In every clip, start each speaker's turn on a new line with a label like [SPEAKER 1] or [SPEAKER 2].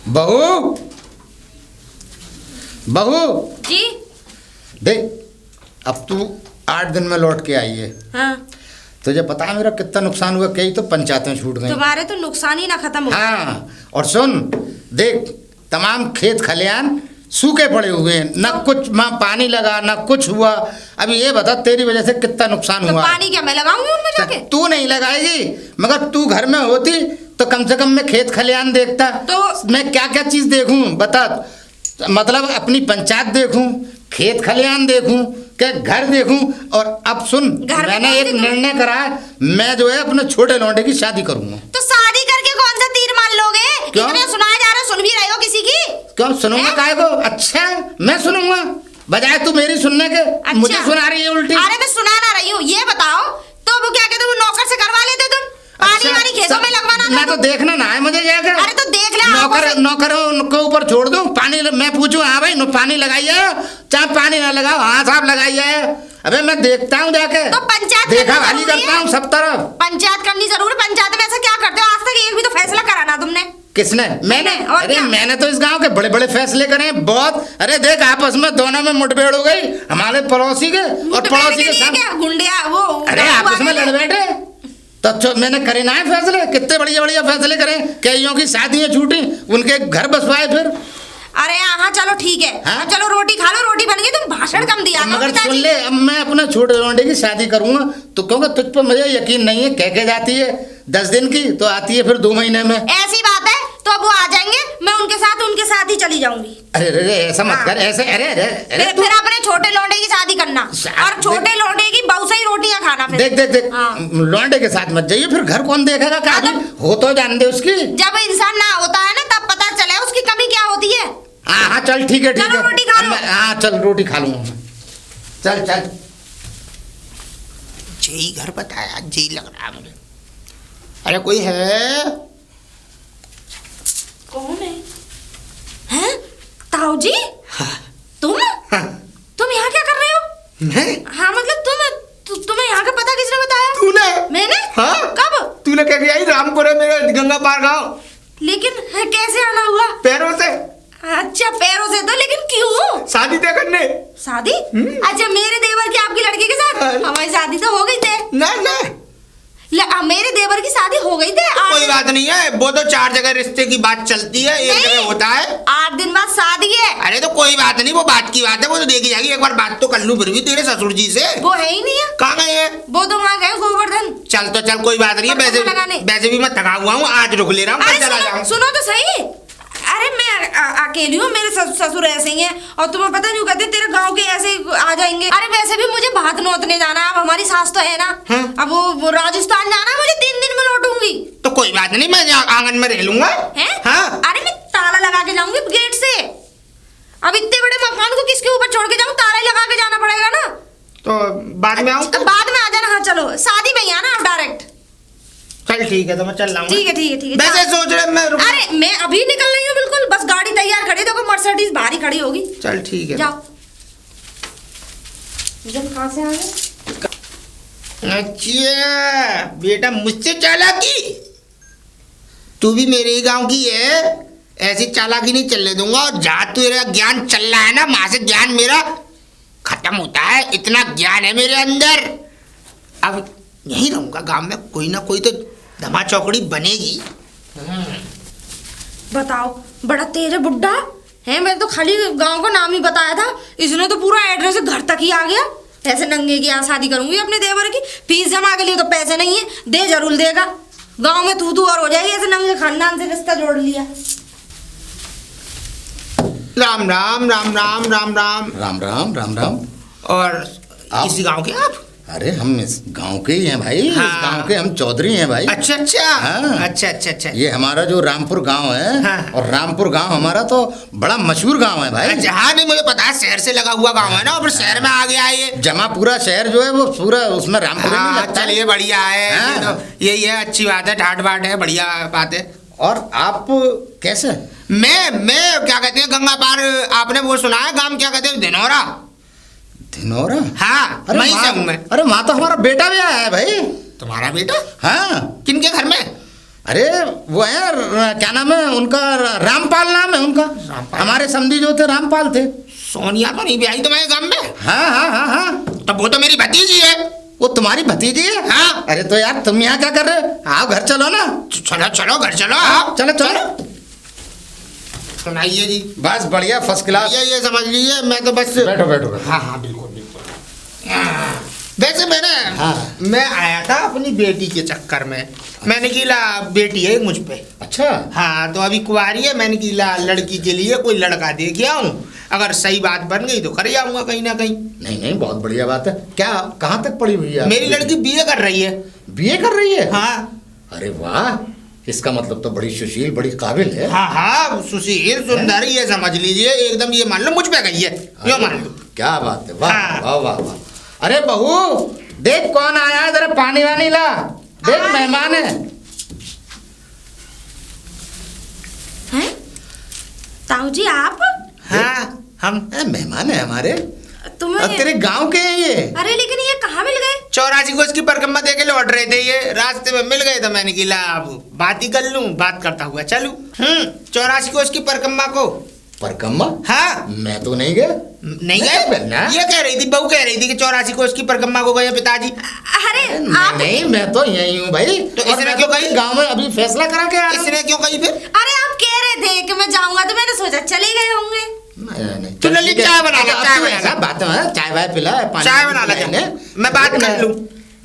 [SPEAKER 1] बहू बहू
[SPEAKER 2] जी।
[SPEAKER 1] देख अब तू 8 दिन में लौट के आई है।
[SPEAKER 2] हाँ।
[SPEAKER 1] तुझे पता है मेरा कितना नुकसान हुआ, कई तो पंचायतें छूट गई।
[SPEAKER 2] तुम्हारे तो नुकसान ही ना खत्म हो।
[SPEAKER 1] हाँ और सुन देख, तमाम खेत खलियान सूखे पड़े हुए हैं, न कुछ माँ पानी लगा न कुछ हुआ। अभी ये बता तेरी वजह से कितना नुकसान
[SPEAKER 2] तो
[SPEAKER 1] हुआ।
[SPEAKER 2] पानी क्या मैं लगाऊंगी उनमें जाके?
[SPEAKER 1] तू नहीं लगाएगी, मगर तू घर में होती तो कम से कम मैं खेत खलियान देखता।
[SPEAKER 2] तो
[SPEAKER 1] मैं क्या क्या चीज देखूं बता, मतलब अपनी पंचायत देखूं, खेत खलियान देखूं, क्या घर देखूं। और अब सुन, मैंने एक निर्णय करा है, मैं जो है अपने छोटे लौंडे की शादी करूंगा।
[SPEAKER 2] तो शादी करके कौन सा तीर मान लोगे?
[SPEAKER 1] क्यों?
[SPEAKER 2] इतने सुनाया जा रहा है, सुन भी रहे हो किसी की?
[SPEAKER 1] क्यों सुनूंगा काहे को? अच्छा मैं सुनूंगा बजाय तू मेरी सुनने के।
[SPEAKER 2] अच्छा।
[SPEAKER 1] मुझे सुना रही है उल्टी।
[SPEAKER 2] अरे मैं सुना ना रही हूँ, ये बताओ तो वो क्या कहते हैं, वो नौकर से करवा लेते तुम? पानी वानी खेतों में लगवाना
[SPEAKER 1] मैं तो देखना ना है मुझे जाकर।
[SPEAKER 2] अरे तो देख ले।
[SPEAKER 1] नौकरों के ऊपर छोड़ दूं पानी, मैं पूछूं हाँ भाई पानी लगाइए, चाहे पानी ना लगाओ, हाँ साहब लगाइए। अबे मैं देखता हूँ जाके,
[SPEAKER 2] तो पंचायत
[SPEAKER 1] देखा भाली करता हूँ सब तरफ।
[SPEAKER 2] पंचायत करनी जरूर है। पंचायत में ऐसा क्या करते हो? आज तक एक भी तो फैसला कराना तुमने?
[SPEAKER 1] किसने? मैंने। अरे मैंने तो इस गांव के बड़े बड़े फैसले करे बहुत। अरे देख आपस में दोनों में मुठभेड़ हो गई, हमारे पड़ोसी के और पड़ोसी के साथ
[SPEAKER 2] गुंडिया वो।
[SPEAKER 1] अरे आपस में लड़ बैठे तो मैंने करे ना है फैसले, कितने बढ़िया बढ़िया फैसले करे। कईयों की शादियां छूटी, उनके घर बसवाए फिर।
[SPEAKER 2] अरे हाँ चलो ठीक है। हाँ? चलो रोटी खा लो, रोटी बन गई, तुम भाषण कम दिया करो।
[SPEAKER 1] मगर सुन ले, अब मैं अपने छोटे लौंडे की शादी करूंगा तो क्योंकि तुझ पर मुझे यकीन नहीं है। कह के जाती है 10 दिन की तो आती है फिर 2 महीने में।
[SPEAKER 2] ऐसी बात है तो अब वो आ जाएंगे, मैं उनके साथ ही चली जाऊंगी।
[SPEAKER 1] अरे अरे ऐसा मत कर, ऐसे अरे अरे अरे
[SPEAKER 2] फिर अपने छोटे लौंडे की शादी करना और छोटे लौंडे की बहू से ही रोटियां खाना। फिर
[SPEAKER 1] देख देख देख, लौंडे के साथ मत जाइए, फिर घर कौन देखेगा? क्या हो तो जान दे उसकी।
[SPEAKER 2] जब इंसान ना होता है ना तब पता चले उसकी कमी क्या होती है।
[SPEAKER 1] हाँ हाँ चल ठीक है ठीक है,
[SPEAKER 2] रोटी खा लो।
[SPEAKER 1] हाँ चल रोटी खा लूंगा। चल चल
[SPEAKER 3] जी घर बताया जी लग रहा मुझे। अरे कोई है?
[SPEAKER 2] कौन है? हैं? ताऊ जी?
[SPEAKER 3] हाँ।
[SPEAKER 2] तुम?
[SPEAKER 3] हाँ।
[SPEAKER 2] तुम यहाँ क्या कर रहे हो?
[SPEAKER 3] मैं?
[SPEAKER 2] हाँ मतलब तुम्हें यहाँ का पता किसने बताया?
[SPEAKER 3] तूने?
[SPEAKER 2] मैंने?
[SPEAKER 3] हाँ।
[SPEAKER 2] कब?
[SPEAKER 3] तूने क्या किया? रामपुर है मेरा गंगा पार गाँव।
[SPEAKER 2] लेकिन कैसे आना हुआ?
[SPEAKER 3] पैरों से।
[SPEAKER 2] अच्छा पैरों से तो, लेकिन क्यों?
[SPEAKER 3] शादी तय करने।
[SPEAKER 2] शादी? अच्छा मेरे देवर की आपकी लड़की के साथ? हमारी शादी तो हो गई थी।
[SPEAKER 3] नहीं
[SPEAKER 2] मेरे देवर की शादी हो गई थी।
[SPEAKER 3] कोई बात नहीं है, वो तो 4 जगह रिश्ते की बात चलती है, एक जगह होता है।
[SPEAKER 2] 8 दिन बाद शादी है।
[SPEAKER 3] अरे तो कोई बात नहीं, वो बात की बात है, वो तो देखी जाएगी। एक बार बात तो कर लूं फिर भी तेरे ससुर जी से।
[SPEAKER 2] वो है ही नहीं है।
[SPEAKER 3] कहाँ गए हैं?
[SPEAKER 2] वो तो वहाँ गए गोवर्धन।
[SPEAKER 3] चल तो चल कोई बात नहीं है, वैसे भी मैं थका हुआ हूँ, आज रुक ले रहा हूँ, चला जाऊँ।
[SPEAKER 2] सुनो तो सही, अरे मैं अकेली हूँ, मेरे ससुर ऐसे ही हैं और तुम्हें पता नहीं कहते तेरे गांव के ऐसे आ जाएंगे। अरे वैसे भी मुझे भात नोतने जाना है, अब हमारी सास तो है ना।
[SPEAKER 3] हाँ?
[SPEAKER 2] अब वो राजस्थान जाना है मुझे, 3 दिन में लौटूंगी।
[SPEAKER 3] तो कोई बात नहीं, मैं आंगन में रह लूंगा।
[SPEAKER 2] हाँ? अरे मैं ताला लगा के जाऊंगी गेट से। अब इतने बड़े मकान को किसके ऊपर छोड़ के जाऊँ? ताला लगा के जाना पड़ेगा ना।
[SPEAKER 3] तो बाद में आऊँ?
[SPEAKER 2] बाद में आ जाना। हाँ चलो शादी में ही आना अब डायरेक्ट।
[SPEAKER 3] चल ठीक है, तो मैं चल रहा हूँ।
[SPEAKER 2] ठीक है ठीक है ठीक है।
[SPEAKER 3] वैसे सोच रहे मैं
[SPEAKER 2] अरे मैं अभी निकल रही हूँ बिल्कुल, बस गाड़ी तैयार खड़ी, देखो मर्सिडीज भारी खड़ी होगी।
[SPEAKER 3] चल ठीक है,
[SPEAKER 2] जाओ। जब कहाँ से आ गए?
[SPEAKER 3] अच्छा बेटा मुझसे चालाकी? तू भी मेरे ही गांव की है, ऐसी चालाकी नहीं चलने दूंगा। और जहाँ तेरा ज्ञान चल रहा है ना, वहां से ज्ञान मेरा खत्म होता है। इतना ज्ञान है मेरे अंदर। अब यहीं रहूंगा गांव में, कोई ना कोई तो धमा चौकड़ी बनेगी।
[SPEAKER 2] बताओ बड़ा तेज है बुड्ढा है। मैं तो खाली गांव का नाम ही बताया था, इसने तो पूरा एड्रेस घर तक ही आ गया। ऐसे नंगे की यहाँ शादी करूंगी अपने देवर की, फीस जमा के लिए तो पैसे नहीं है, दे जरूर देगा। गांव में तू और हो जाएगी, ऐसे नंगे खानदान से रिश्ता जोड़ लिया।
[SPEAKER 3] राम राम राम राम राम राम
[SPEAKER 1] राम राम राम राम।
[SPEAKER 3] और इसी गांव के आप?
[SPEAKER 1] अरे हम इस गांव के ही हैं भाई।
[SPEAKER 3] हाँ।
[SPEAKER 1] इस गांव के हम चौधरी हैं भाई।
[SPEAKER 3] अच्छा अच्छा।
[SPEAKER 1] हाँ।
[SPEAKER 3] अच्छा अच्छा अच्छा।
[SPEAKER 1] ये हमारा जो रामपुर गांव है।
[SPEAKER 3] हाँ।
[SPEAKER 1] और रामपुर गांव हमारा तो बड़ा मशहूर गांव है भाई।
[SPEAKER 3] अच्छा हाँ, नहीं मुझे पता है, शहर से लगा हुआ गांव है ना, और शहर में आ गया है ये।
[SPEAKER 1] जमा पूरा शहर जो है वो पूरा उसमें रामपुर ही
[SPEAKER 3] हाँ,
[SPEAKER 1] लगता है।
[SPEAKER 3] चलिए बढ़िया है।
[SPEAKER 1] हाँ।
[SPEAKER 3] ये तो यही है, अच्छी बात है, ठाट बाट है, बढ़िया बात है।
[SPEAKER 1] और आप कैसे?
[SPEAKER 3] मैं क्या कहते हैं, गंगा पार आपने वो सुना है गांव, क्या कहते हैं, धिनौरा?
[SPEAKER 1] धिनौरा?
[SPEAKER 3] हाँ
[SPEAKER 1] अरे
[SPEAKER 3] वहीं से हूँ मैं।
[SPEAKER 1] अरे वहाँ तो हमारा बेटा भी आया है भाई।
[SPEAKER 3] तुम्हारा बेटा?
[SPEAKER 1] हाँ।
[SPEAKER 3] किनके घर में?
[SPEAKER 1] अरे वो है क्या नाम है उनका, रामपाल नाम है उनका।
[SPEAKER 3] रामपाल।
[SPEAKER 1] हमारे समधी जो थे रामपाल थे।
[SPEAKER 3] सोनिया तो नहीं ब्याही तुम्हारे गांव में?
[SPEAKER 1] हाँ हाँ हाँ हाँ।
[SPEAKER 3] तब वो तो मेरी भतीजी है।
[SPEAKER 1] वो तुम्हारी भतीजी है?
[SPEAKER 3] हाँ।
[SPEAKER 1] अरे तो यार तुम यहाँ क्या कर रहे हो? आओ घर चलो ना।
[SPEAKER 3] चलो चलो घर चलो आप।
[SPEAKER 1] चलो चलो।
[SPEAKER 3] सुनाइए जी।
[SPEAKER 1] बस बढ़िया फर्स्ट क्लास।
[SPEAKER 3] ये समझ लीजिए मैं तो बस।
[SPEAKER 1] बैठो बैठो बैठो।
[SPEAKER 3] हाँ हाँ बिल्कुल बिल्कुल। वैसे मैंने
[SPEAKER 1] हाँ।
[SPEAKER 3] मैं आया था अपनी बेटी के चक्कर में। मैंने कीला बेटी है मुझ पे।
[SPEAKER 1] अच्छा।
[SPEAKER 3] हाँ तो अभी कुंवारी है, मैंने कीला लड़की के लिए कोई लड़का देख आऊं, अगर सही बात बन गई तो कर आऊंगा कहीं ना कहीं।
[SPEAKER 1] नहीं नहीं बहुत बढ़िया बात है। क्या कहाँ तक पढ़ी हुई है?
[SPEAKER 3] मेरी लड़की बीए कर रही है।
[SPEAKER 1] बीए कर रही है?
[SPEAKER 3] हाँ
[SPEAKER 1] अरे वाह, इसका मतलब तो बड़ी सुशील बड़ी काबिल है।
[SPEAKER 3] हाँ हाँ सुशील सुंदर ये समझ लीजिए एकदम, ये मान लो मुझ पे गई है, यो मान लो।
[SPEAKER 1] क्या बात है, वाह
[SPEAKER 3] हाँ।
[SPEAKER 1] वाह वाह वाह। अरे बहू देख कौन आया है, जरा पानी वानी ला, देख मेहमान है।
[SPEAKER 2] हैं? ताऊ जी आप?
[SPEAKER 3] हाँ हम
[SPEAKER 1] मेहमान है हमारे।
[SPEAKER 2] तुम्हें
[SPEAKER 1] तेरे गांव के हैं ये?
[SPEAKER 2] अरे लेकिन ये कहाँ मिल गए?
[SPEAKER 3] 84 को इसकी परिक्रमा दे के लौट रहे थे, ये रास्ते में मिल गए तो मैंने कीला अब बात ही कर लूं, बात करता हुआ चलूं। 84 को इसकी परिक्रमा को।
[SPEAKER 1] परिक्रमा?
[SPEAKER 3] हाँ
[SPEAKER 1] मैं तो नहीं गया।
[SPEAKER 3] नहीं गए? ये कह रही थी, बहू कह रही थी कि 84 को इसकी परिक्रमा को गए पिताजी।
[SPEAKER 2] अरे आप
[SPEAKER 1] नहीं मैं तो यही हूँ भाई।
[SPEAKER 3] तो
[SPEAKER 1] और
[SPEAKER 3] इसने
[SPEAKER 1] मैं
[SPEAKER 3] क्यों
[SPEAKER 1] तो
[SPEAKER 3] कही?
[SPEAKER 1] गांव में अभी फैसला करा के आया हूं।
[SPEAKER 3] इसने क्यों कही फिर?
[SPEAKER 2] अरे आप कह रहे थे कि मैं जाऊंगा तो मैंने सोचा चले गए होंगे।
[SPEAKER 1] नहीं नहीं
[SPEAKER 3] तो ललित चाय बना ले, चाय बना ले।
[SPEAKER 1] ऐसा बात है, चाय वाय पिला, पानी
[SPEAKER 3] चाय बना ले,
[SPEAKER 1] पिला,
[SPEAKER 3] मैं बात कर लूं।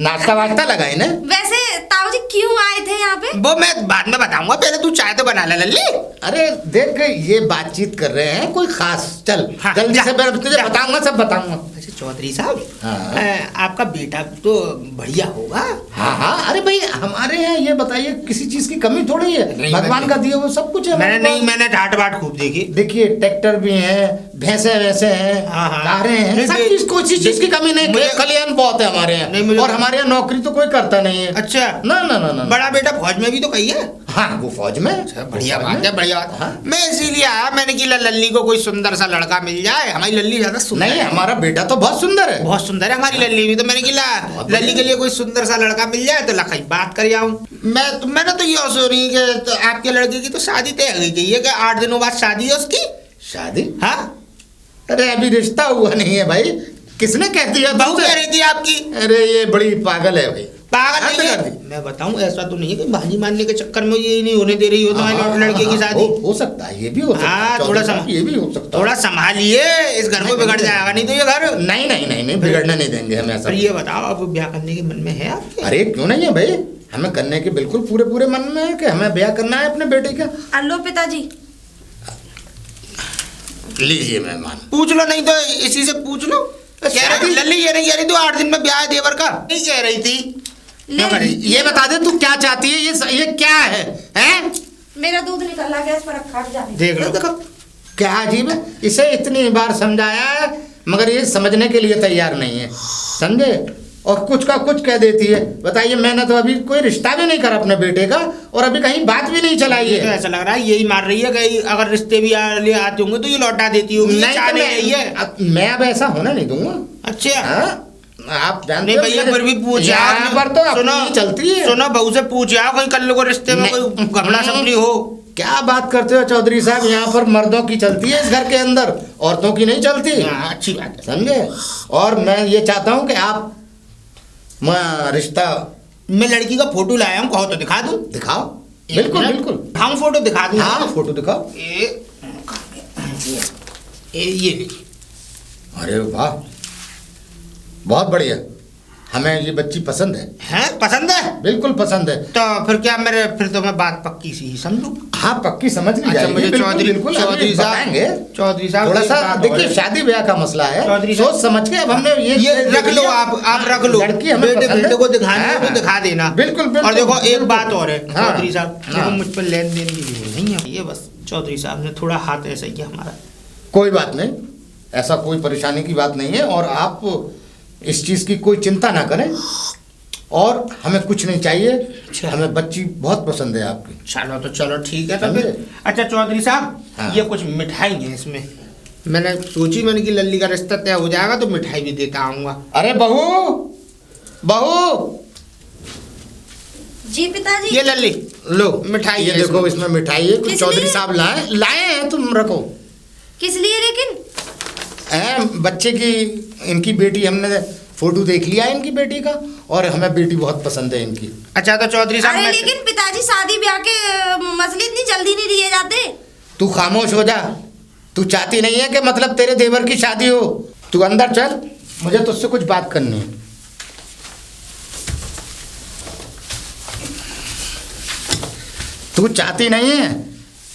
[SPEAKER 1] नाश्ता वास्ता लगाए ना।
[SPEAKER 2] वैसे ताऊ जी क्यों आए थे यहाँ पे?
[SPEAKER 3] वो मैं बाद में बताऊंगा, पहले तू चाय तो बना ले लल्ली।
[SPEAKER 1] अरे देख ये बातचीत कर रहे हैं कोई खास, चल
[SPEAKER 3] हाँ,
[SPEAKER 1] जल्दी
[SPEAKER 3] जा,
[SPEAKER 1] से मैं तुझे
[SPEAKER 3] जा।
[SPEAKER 1] बताऊंगा, सब बताऊंगा।
[SPEAKER 3] अच्छा चौधरी साहब,
[SPEAKER 1] हाँ।
[SPEAKER 3] आपका बेटा तो बढ़िया होगा।
[SPEAKER 1] हाँ हाँ अरे भाई हमारे यहाँ ये बताइए किसी चीज की कमी थोड़ी है,
[SPEAKER 3] नहीं,
[SPEAKER 1] भगवान का दिया वो सब कुछ है
[SPEAKER 3] मैंने
[SPEAKER 1] हमारे
[SPEAKER 3] नहीं,
[SPEAKER 1] पास।
[SPEAKER 3] मैंने ठाट बाट खूब देखी।
[SPEAKER 1] देखिए ट्रैक्टर भी हैं, भैंसे वैसे हैं,
[SPEAKER 3] हाँ, हाँ।
[SPEAKER 1] कारें हैं,
[SPEAKER 3] नहीं,
[SPEAKER 1] सब
[SPEAKER 3] नहीं,
[SPEAKER 1] चीज कोई चीज की कमी नहीं,
[SPEAKER 3] मुझे-
[SPEAKER 1] खलियान बहुत है हमारे
[SPEAKER 3] नहीं,
[SPEAKER 1] यहाँ।
[SPEAKER 3] मुझे-
[SPEAKER 1] और हमारे यहाँ नौकरी तो कोई करता नहीं है।
[SPEAKER 3] अच्छा
[SPEAKER 1] ना ना ना ना।
[SPEAKER 3] बड़ा बेटा फौज में भी तो कही है।
[SPEAKER 1] हाँ वो फौज में।
[SPEAKER 3] बढ़िया
[SPEAKER 1] वो फौज
[SPEAKER 3] बात
[SPEAKER 1] में।
[SPEAKER 3] है, बढ़िया बात।
[SPEAKER 1] हाँ।
[SPEAKER 3] मैं इसीलिए आया, मैंने की लल्ली को कोई सुंदर सा लड़का मिल जाए। हमारी लल्ली ज्यादा सुंदर
[SPEAKER 1] नहीं
[SPEAKER 3] है।
[SPEAKER 1] हमारा बेटा तो बहुत सुंदर है।
[SPEAKER 3] बहुत सुंदर है हमारी लल्ली भी, तो मैंने की
[SPEAKER 1] बहुत
[SPEAKER 3] लल्ली के
[SPEAKER 1] बढ़िया।
[SPEAKER 3] लिए कोई सुंदर सा लड़का मिल जाए तो लखाई बात कर आऊं। मैंने तो ये सुनी कि तो आपके लड़के की तो शादी तय हो गई है कि 8 दिनों बाद शादी है उसकी।
[SPEAKER 1] शादी?
[SPEAKER 3] हाँ
[SPEAKER 1] अरे अभी रिश्ता हुआ नहीं है भाई, किसने कह दिया
[SPEAKER 3] बहू
[SPEAKER 1] तुमसे?
[SPEAKER 3] कह रही थी आपकी।
[SPEAKER 1] अरे ये बड़ी पागल है भाई।
[SPEAKER 3] पागल
[SPEAKER 1] हाँ,
[SPEAKER 3] नहीं
[SPEAKER 1] तो कर
[SPEAKER 3] है।
[SPEAKER 1] दी।
[SPEAKER 3] मैं बताऊं ऐसा तो नहीं है कि भाजी मानने के चक्कर में ये नहीं होने दे रही हो तुम्हारे लड़के की शादी।
[SPEAKER 1] हो सकता है, ये भी हो सकता है।
[SPEAKER 3] हाँ,
[SPEAKER 1] चौधरी
[SPEAKER 3] थोड़ा
[SPEAKER 1] साहब, ये भी हो सकता है।
[SPEAKER 3] थोड़ा संभालिए, इस घर को
[SPEAKER 1] नहीं,
[SPEAKER 3] बिगड़
[SPEAKER 1] नहीं,
[SPEAKER 3] जाएगा नहीं तो ये घर।
[SPEAKER 1] नहीं नहीं नहीं नहीं बिगड़ने नहीं देंगे हम ऐसा।
[SPEAKER 3] पर ये बताओ अब ब्याह करने के मन में है आपके?
[SPEAKER 1] अरे क्यों नहीं है भाई, हमें करने के बिल्कुल पूरे पूरे मन में है कि हमें ब्याह करना है अपने बेटे का।
[SPEAKER 2] अल्लो पिताजी।
[SPEAKER 1] लीजिए मेहमान।
[SPEAKER 3] पूछ लो, नहीं तो इसी से पूछ लो। कह रही थी लल्ली, ये नहीं कह रही थी 8 दिन में ब्याह है देवर का, नहीं कह रही थी।
[SPEAKER 2] ले
[SPEAKER 1] ये बता दे तू क्या चाहती है, ये क्या है हैं?
[SPEAKER 2] मेरा दूध निकल रहा गैस पर रखा जा रही।
[SPEAKER 3] देख लो।
[SPEAKER 1] देखो क्या अजीब है, इसे इतनी बार समझाया है मगर ये समझने के लिए तैयार नहीं है, समझे? और कुछ का कुछ कह देती है। बताइए मैंने तो अभी कोई रिश्ता भी नहीं करा अपने बेटे का और अभी कहीं बात भी नहीं चलाई
[SPEAKER 3] ये तो
[SPEAKER 1] है।
[SPEAKER 3] ऐसा लग रहा है यही मार रही है कि अगर रिश्ते भी ले आते होंगे तो ये लौटा देती होगी, ये
[SPEAKER 1] नहीं
[SPEAKER 3] चाह
[SPEAKER 1] तो
[SPEAKER 3] नहीं रही है।
[SPEAKER 1] मैं अब ऐसा होना नहीं दूंगा।
[SPEAKER 3] अच्छा
[SPEAKER 1] हाँ? आप जानते
[SPEAKER 3] नहीं
[SPEAKER 1] हो
[SPEAKER 3] भैया
[SPEAKER 1] मेरे-
[SPEAKER 3] फिर भी पूछ
[SPEAKER 1] यहाँ पर तो अपनी चलती है।
[SPEAKER 3] सुनो बहू से पूछ आओ कोई कल को रिश्ते में
[SPEAKER 1] नहीं।
[SPEAKER 3] कोई घबरा सपनी हो।
[SPEAKER 1] क्या बात करते हो चौधरी साहब, यहाँ पर मर्दों की चलती है इस घर के अंदर, औरतों की नहीं चलती।
[SPEAKER 3] हाँ, अच्छी बात है।
[SPEAKER 1] समझे? और मैं ये चाहता हूँ कि आप मैं रिश्ता
[SPEAKER 3] मैं लड़की का फोटो लाया हूँ, कहो तो दिखा दूँ?
[SPEAKER 1] दिखाओ। बिल्कुल
[SPEAKER 3] मिनट।
[SPEAKER 1] बिल्कुल।
[SPEAKER 3] हम फोटो दिखा दूँ?
[SPEAKER 1] हाँ फोटो दिखाओ।
[SPEAKER 3] ये लीजिए।
[SPEAKER 1] अरे वाह बहुत बढ़िया, हमें ये बच्ची पसंद है।
[SPEAKER 3] हैं पसंद है?
[SPEAKER 1] बिल्कुल पसंद है।
[SPEAKER 3] तो फिर क्या मेरे फिर तो मैं बात पक्की सी ही समझूं।
[SPEAKER 1] हाँ पक्की समझ ली
[SPEAKER 3] अच्छा
[SPEAKER 1] जाएगी।
[SPEAKER 3] मुझे
[SPEAKER 1] बिल्कुल,
[SPEAKER 3] चौधरी
[SPEAKER 1] बिल्कुल
[SPEAKER 3] चौधरी
[SPEAKER 1] अभी
[SPEAKER 3] साहब
[SPEAKER 1] बताएंगे।
[SPEAKER 3] चौधरी साहब
[SPEAKER 1] थोड़ा
[SPEAKER 3] एक
[SPEAKER 1] सा
[SPEAKER 3] बात और
[SPEAKER 1] देखिए
[SPEAKER 3] है।
[SPEAKER 1] शादी ब्याह का मसला है,
[SPEAKER 3] चौधरी
[SPEAKER 1] सोच
[SPEAKER 3] साहब-
[SPEAKER 1] समझ के अब हमने
[SPEAKER 3] ये रख लो, आप रख लो।
[SPEAKER 1] लड़की हमें
[SPEAKER 3] बेटे
[SPEAKER 1] पसंद
[SPEAKER 3] बेटे
[SPEAKER 1] है।
[SPEAKER 3] को दिखाने
[SPEAKER 1] हाँ,
[SPEAKER 3] हो तो दिखा देना।
[SPEAKER 1] बिल्कुल बिल्कुल।
[SPEAKER 3] और देखो एक
[SPEAKER 1] बिल्कुल।
[SPEAKER 3] बात और है
[SPEAKER 1] हाँ,
[SPEAKER 3] चौधरी साहब,
[SPEAKER 1] हाँ।
[SPEAKER 3] देखो मुझ पर लेन देन की जरूरत नहीं है, ये बस चौधरी साहब ने थोड़ा हाथ ऐसा किया हमारा।
[SPEAKER 1] कोई बात नहीं, ऐसा कोई परेशानी की बात नहीं है और आप इस चीज की कोई चिंता ना करें और हमें कुछ नहीं चाहिए।
[SPEAKER 3] अच्छा।
[SPEAKER 1] हमें बच्ची बहुत पसंद है आपकी।
[SPEAKER 3] चलो तो चलो ठीक है तो फिर।
[SPEAKER 1] समझे?
[SPEAKER 3] अच्छा चौधरी साहब
[SPEAKER 1] हाँ।
[SPEAKER 3] ये कुछ मिठाई है इसमें, मैंने सोची मैंने कि लल्ली का रिश्ता तय हो जाएगा तो मिठाई भी देता आऊंगा।
[SPEAKER 1] अरे बहू बहू
[SPEAKER 2] जी पिताजी।
[SPEAKER 3] ये लल्ली
[SPEAKER 1] लो
[SPEAKER 3] मिठाई
[SPEAKER 1] ये
[SPEAKER 3] है
[SPEAKER 1] देखो,
[SPEAKER 3] इसमें।
[SPEAKER 1] इसमें मिठाई है, कुछ
[SPEAKER 2] किस
[SPEAKER 1] चौधरी
[SPEAKER 2] लिए?
[SPEAKER 1] साहब लाए हैं, तुम रखो।
[SPEAKER 2] किस लिए लेकिन?
[SPEAKER 1] बच्चे की, इनकी बेटी, हमने फोटो देख लिया है इनकी बेटी का, और हमें बेटी बहुत पसंद है इनकी।
[SPEAKER 3] अच्छा तो चौधरी साहब
[SPEAKER 2] अरे
[SPEAKER 3] मैं
[SPEAKER 2] लेकिन पिताजी शादी ब्याह के मसले इतनी जल्दी नहीं लिए जाते।
[SPEAKER 1] तू खामोश हो जा। तू चाहती नहीं है कि मतलब तेरे देवर की शादी हो। तू अंदर चल, मुझे तुझसे कुछ बात करनी है। तू चाहती नहीं है